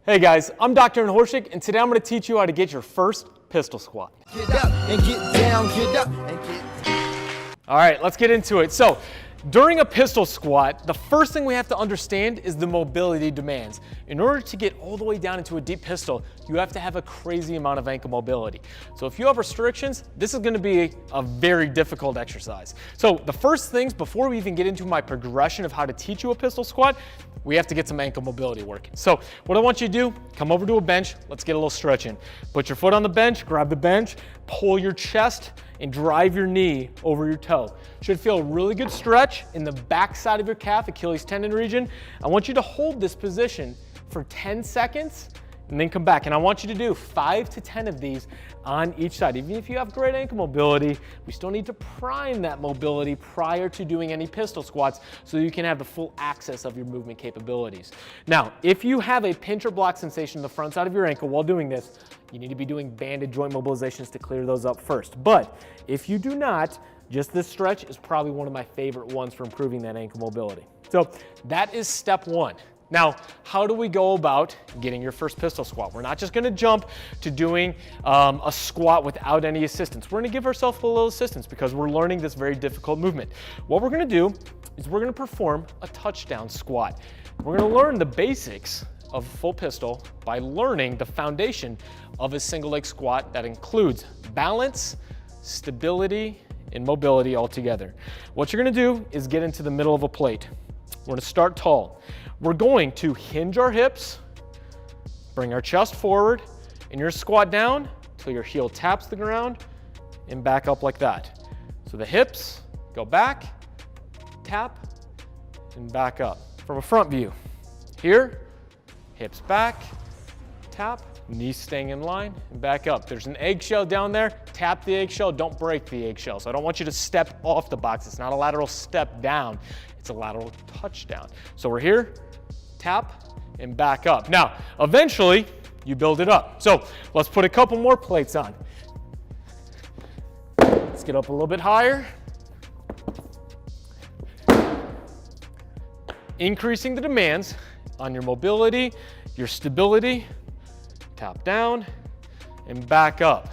Hey guys, I'm Dr. Horschik, and today I'm going to teach you how to get your first pistol squat. Get up and get down, get up and get. All right, let's get into it. So, during a pistol squat, the first thing we have to understand is the mobility demands. In order to get all the way down into a deep pistol, you have to have a crazy amount of ankle mobility. So if you have restrictions, this is going to be a very difficult exercise. So the first things, before we even get into my progression of how to teach you a pistol squat, we have to get some ankle mobility working. So what I want you to do, come over to a bench, let's get a little stretch in. Put your foot on the bench, grab the bench, pull your chest, and drive your knee over your toe. Should feel a really good stretch in the back side of your calf, Achilles tendon region. I want you to hold this position for 10 seconds and then come back. And I want you to do 5 to 10 of these on each side. Even if you have great ankle mobility, we still need to prime that mobility prior to doing any pistol squats so you can have the full access of your movement capabilities. Now, if you have a pinch or block sensation in the front side of your ankle while doing this, you need to be doing banded joint mobilizations to clear those up first. But if you do not, just this stretch is probably one of my favorite ones for improving that ankle mobility. So that is step one. Now, how do we go about getting your first pistol squat? We're not just gonna jump to doing a squat without any assistance. We're gonna give ourselves a little assistance because we're learning this very difficult movement. What we're gonna do is we're gonna perform a touchdown squat. We're gonna learn the basics of full pistol by learning the foundation of a single leg squat that includes balance, stability, and mobility all together. What you're gonna do is get into the middle of a plate. We're gonna start tall. We're going to hinge our hips, bring our chest forward, and you're squat down till your heel taps the ground and back up like that. So the hips go back, tap, and back up. From a front view, here, hips back, tap, knees staying in line, and back up. There's an eggshell down there, tap the eggshell, don't break the eggshell. So I don't want you to step off the box. It's not a lateral step down, it's a lateral touchdown. So we're here, tap, and back up. Now, eventually, you build it up. So let's put a couple more plates on. Let's get up a little bit higher. Increasing the demands on your mobility, your stability, tap down, and back up.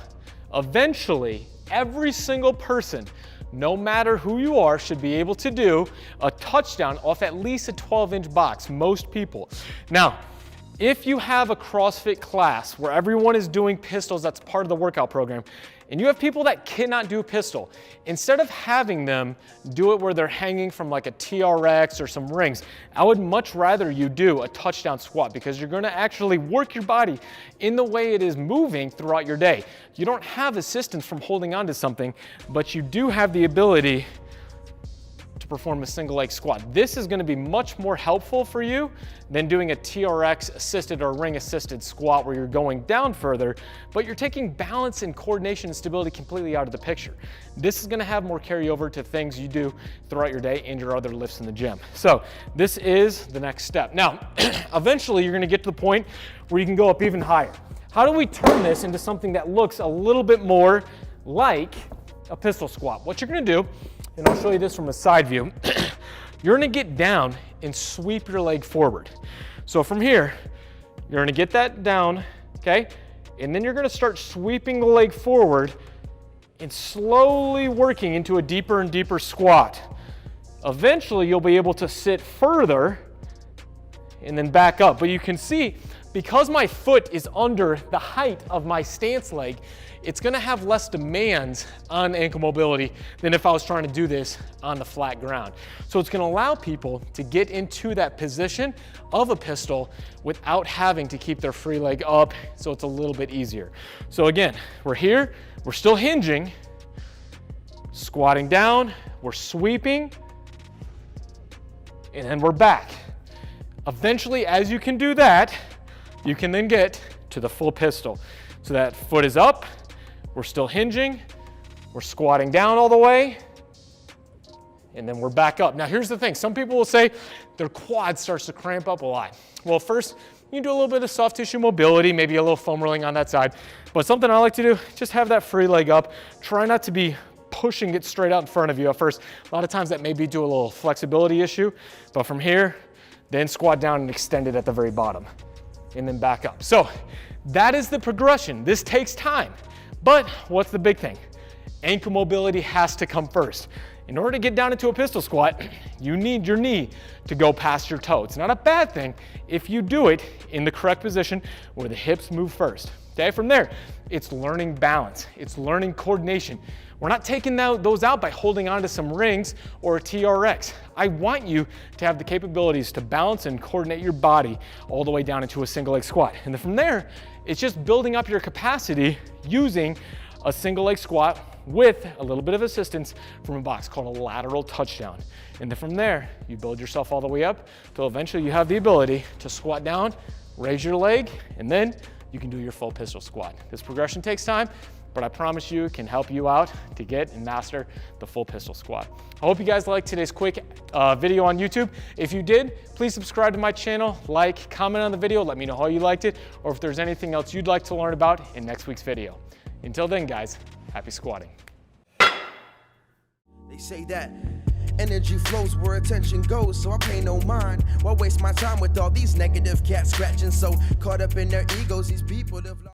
Eventually, every single person, no matter who you are, should be able to do a touchdown off at least a 12-inch box, most people. Now, if you have a CrossFit class where everyone is doing pistols, that's part of the workout program, and you have people that cannot do pistol, instead of having them do it where they're hanging from like a TRX or some rings, I would much rather you do a touchdown squat because you're gonna actually work your body in the way it is moving throughout your day. You don't have assistance from holding onto something, but you do have the ability to perform a single leg squat. This is gonna be much more helpful for you than doing a TRX assisted or ring assisted squat where you're going down further, but you're taking balance and coordination and stability completely out of the picture. This is gonna have more carryover to things you do throughout your day and your other lifts in the gym. So this is the next step. Now, eventually you're gonna get to the point where you can go up even higher. How do we turn this into something that looks a little bit more like a pistol squat? What you're gonna do, and I'll show you this from a side view, you're gonna get down and sweep your leg forward. So from here, you're gonna get that down, okay? And then you're gonna start sweeping the leg forward and slowly working into a deeper and deeper squat. Eventually, you'll be able to sit further and then back up. But you can see, because my foot is under the height of my stance leg, it's gonna have less demands on ankle mobility than if I was trying to do this on the flat ground. So it's gonna allow people to get into that position of a pistol without having to keep their free leg up, so it's a little bit easier. So again, we're here, we're still hinging, squatting down, we're sweeping, and then we're back. Eventually, as you can do that, you can then get to the full pistol. So that foot is up, we're still hinging, we're squatting down all the way, and then we're back up. Now here's the thing, some people will say their quad starts to cramp up a lot. Well, first, you do a little bit of soft tissue mobility, maybe a little foam rolling on that side, but something I like to do, just have that free leg up. Try not to be pushing it straight out in front of you at first. A lot of times that may be due a little flexibility issue, but from here, then squat down and extend it at the very bottom. and then back up. So that is the progression. This takes time. But what's the big thing? Ankle mobility has to come first. In order to get down into a pistol squat, you need your knee to go past your toe. It's not a bad thing if you do it in the correct position where the hips move first. Okay, from there, it's learning balance. It's learning coordination. We're not taking those out by holding on to some rings or a TRX. I want you to have the capabilities to balance and coordinate your body all the way down into a single leg squat. And then from there, it's just building up your capacity using a single leg squat with a little bit of assistance from a box called a lateral touchdown. And then from there, you build yourself all the way up till eventually you have the ability to squat down, raise your leg, and then you can do your full pistol squat. This progression takes time, but I promise you it can help you out to get and master the full pistol squat. I hope you guys liked today's quick video on YouTube. If you did, please subscribe to my channel, like, comment on the video, let me know how you liked it, or if there's anything else you'd like to learn about in next week's video. Until then, guys, happy squatting. They say that energy flows where attention goes, so I pay no mind. Why waste my time with all these negative cats scratching? So caught up in their egos, these people have